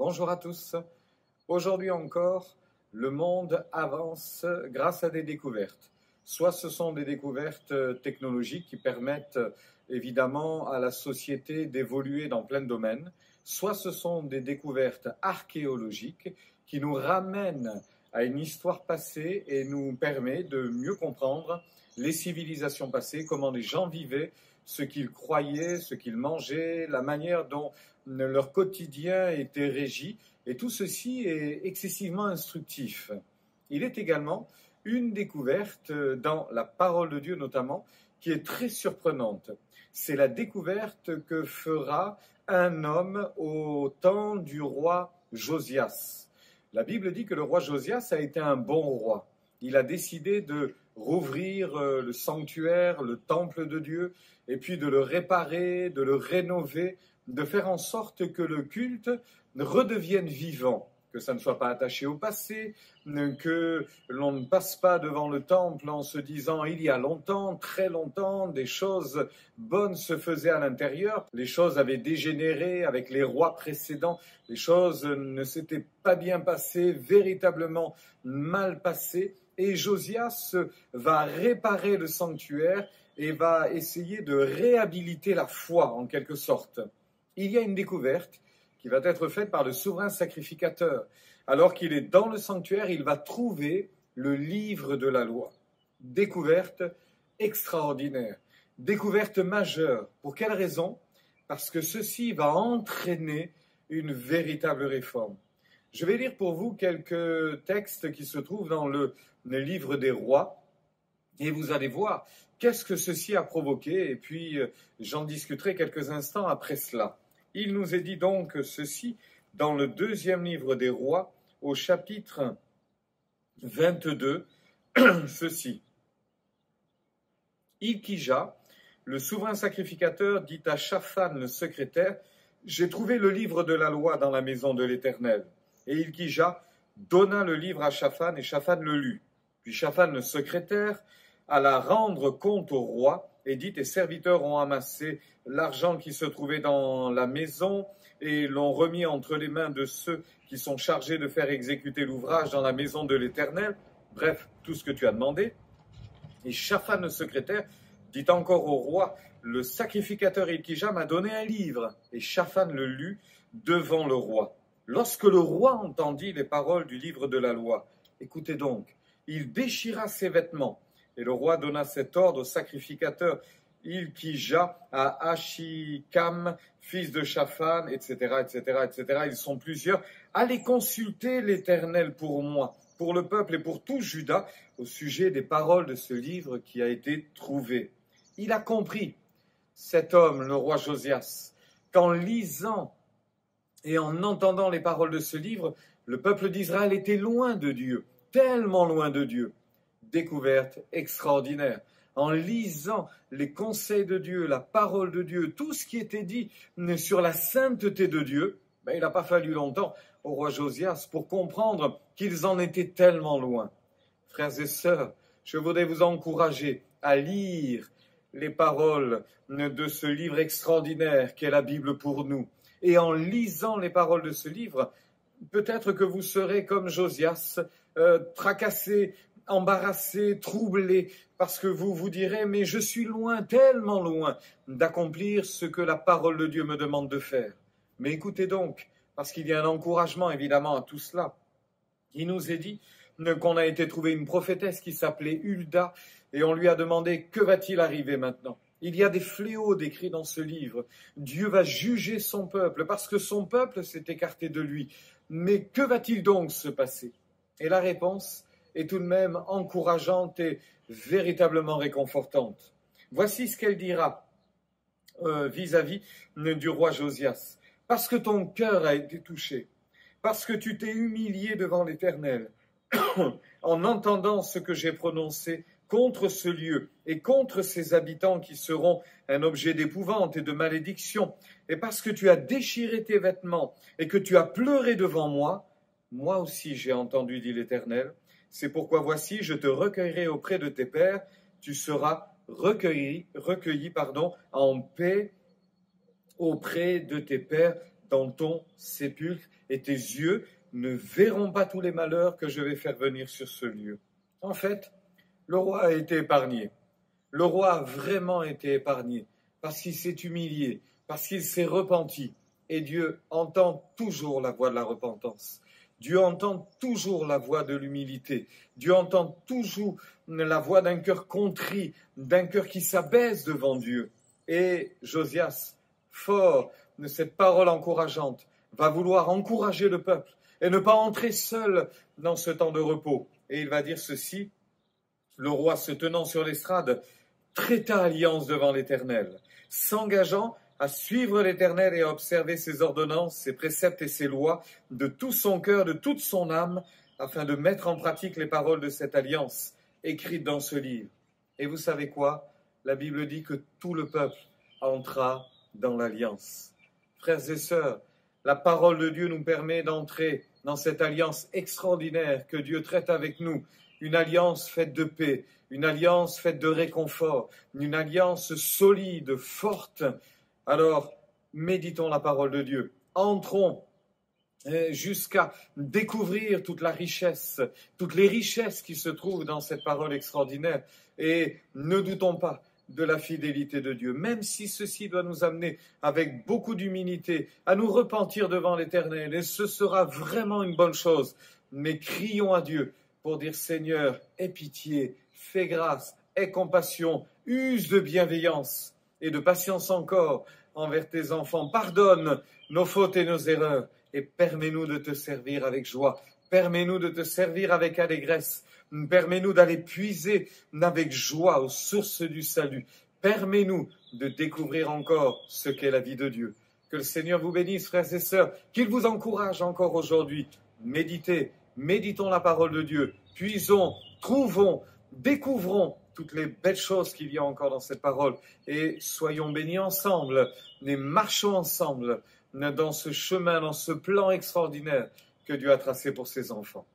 Bonjour à tous. Aujourd'hui encore, le monde avance grâce à des découvertes. Soit ce sont des découvertes technologiques qui permettent évidemment à la société d'évoluer dans plein de domaines, soit ce sont des découvertes archéologiques qui nous ramènent à une histoire passée et nous permet de mieux comprendre les civilisations passées, comment les gens vivaient, ce qu'ils croyaient, ce qu'ils mangeaient, la manière dont leur quotidien était régi. Et tout ceci est excessivement instructif. Il est également une découverte dans la parole de Dieu notamment qui est très surprenante. C'est la découverte que fera un homme au temps du roi Josias. La Bible dit que le roi Josias a été un bon roi. Il a décidé de rouvrir le sanctuaire, le temple de Dieu, et puis de le réparer, de le rénover, de faire en sorte que le culte redevienne vivant, que ça ne soit pas attaché au passé, que l'on ne passe pas devant le temple en se disant il y a longtemps, très longtemps, des choses bonnes se faisaient à l'intérieur, les choses avaient dégénéré avec les rois précédents, les choses ne s'étaient pas bien passées, véritablement mal passées, et Josias va réparer le sanctuaire et va essayer de réhabiliter la foi en quelque sorte. Il y a une découverte qui va être faite par le souverain sacrificateur. Alors qu'il est dans le sanctuaire, il va trouver le livre de la loi. Découverte extraordinaire, découverte majeure. Pour quelle raison? Parce que ceci va entraîner une véritable réforme. Je vais lire pour vous quelques textes qui se trouvent dans le livre des rois, et vous allez voir qu'est-ce que ceci a provoqué, et puis j'en discuterai quelques instants après cela. Il nous est dit donc ceci dans le deuxième livre des rois, au chapitre 22, ceci. Ilkija, le souverain sacrificateur, dit à Shaphan le secrétaire, « J'ai trouvé le livre de la loi dans la maison de l'Éternel. » Et Ilkija donna le livre à Shaphan, et Shaphan le lut. Puis Shaphan le secrétaire alla rendre compte au roi, et dit, tes serviteurs ont amassé l'argent qui se trouvait dans la maison et l'ont remis entre les mains de ceux qui sont chargés de faire exécuter l'ouvrage dans la maison de l'Éternel. Bref, tout ce que tu as demandé. Et Shaphan le secrétaire dit encore au roi, le sacrificateur Ilkija m'a donné un livre. Et Shaphan le lut devant le roi. Lorsque le roi entendit les paroles du livre de la loi, écoutez donc, il déchira ses vêtements. Et le roi donna cet ordre au sacrificateur Ilkija, à Achikam, fils de Shaphan, etc., etc., etc. Ils sont plusieurs. Allez consulter l'Éternel pour moi, pour le peuple et pour tout Juda, au sujet des paroles de ce livre qui a été trouvé. Il a compris, cet homme, le roi Josias, qu'en lisant et en entendant les paroles de ce livre, le peuple d'Israël était loin de Dieu, tellement loin de Dieu. Découverte extraordinaire. En lisant les conseils de Dieu, la parole de Dieu, tout ce qui était dit sur la sainteté de Dieu, il n'a pas fallu longtemps au roi Josias pour comprendre qu'ils en étaient tellement loin. Frères et sœurs, je voudrais vous encourager à lire les paroles de ce livre extraordinaire qu'est la Bible pour nous. Et en lisant les paroles de ce livre, peut-être que vous serez comme Josias, tracassé, embarrassé, troublé, parce que vous vous direz, mais je suis loin, tellement loin, d'accomplir ce que la parole de Dieu me demande de faire. Mais écoutez donc, parce qu'il y a un encouragement évidemment à tout cela. Il nous est dit qu'on a été trouvé une prophétesse qui s'appelait Hulda, et on lui a demandé, que va-t-il arriver maintenant? Il y a des fléaux décrits dans ce livre. Dieu va juger son peuple, parce que son peuple s'est écarté de lui. Mais que va-t-il donc se passer? Et la réponse est tout de même encourageante et véritablement réconfortante. Voici ce qu'elle dira vis-à-vis du roi Josias. Parce que ton cœur a été touché, parce que tu t'es humilié devant l'Éternel, en entendant ce que j'ai prononcé contre ce lieu et contre ses habitants qui seront un objet d'épouvante et de malédiction, et parce que tu as déchiré tes vêtements et que tu as pleuré devant moi, moi aussi j'ai entendu, dit l'Éternel. C'est pourquoi voici, je te recueillerai auprès de tes pères, tu seras recueilli en paix auprès de tes pères dans ton sépulcre, et tes yeux ne verront pas tous les malheurs que je vais faire venir sur ce lieu. En fait, le roi a été épargné. Le roi a vraiment été épargné parce qu'il s'est humilié, parce qu'il s'est repenti. Et Dieu entend toujours la voix de la repentance. Dieu entend toujours la voix de l'humilité. Dieu entend toujours la voix d'un cœur contrit, d'un cœur qui s'abaisse devant Dieu. Et Josias, fort de cette parole encourageante, va vouloir encourager le peuple et ne pas entrer seul dans ce temps de repos. Et il va dire ceci: le roi, se tenant sur l'estrade, traita alliance devant l'Éternel, s'engageant à suivre l'Éternel et à observer ses ordonnances, ses préceptes et ses lois de tout son cœur, de toute son âme, afin de mettre en pratique les paroles de cette alliance écrites dans ce livre. Et vous savez quoi? La Bible dit que tout le peuple entra dans l'alliance. Frères et sœurs, la parole de Dieu nous permet d'entrer dans cette alliance extraordinaire que Dieu traite avec nous, une alliance faite de paix, une alliance faite de réconfort, une alliance solide, forte. Alors, méditons la parole de Dieu, entrons jusqu'à découvrir toute la richesse, toutes les richesses qui se trouvent dans cette parole extraordinaire, et ne doutons pas de la fidélité de Dieu, même si ceci doit nous amener avec beaucoup d'humilité à nous repentir devant l'Éternel, et ce sera vraiment une bonne chose. Mais crions à Dieu pour dire: Seigneur, aie pitié, fais grâce, aie compassion, use de bienveillance et de patience encore envers tes enfants. Pardonne nos fautes et nos erreurs et permets-nous de te servir avec joie. Permets-nous de te servir avec allégresse. Permets-nous d'aller puiser avec joie aux sources du salut. Permets-nous de découvrir encore ce qu'est la vie de Dieu. Que le Seigneur vous bénisse, frères et sœurs, qu'il vous encourage encore aujourd'hui. Méditons la parole de Dieu. Puisons, trouvons, découvrons toutes les belles choses qu'il y a encore dans cette parole. Et soyons bénis ensemble, et marchons ensemble dans ce chemin, dans ce plan extraordinaire que Dieu a tracé pour ses enfants.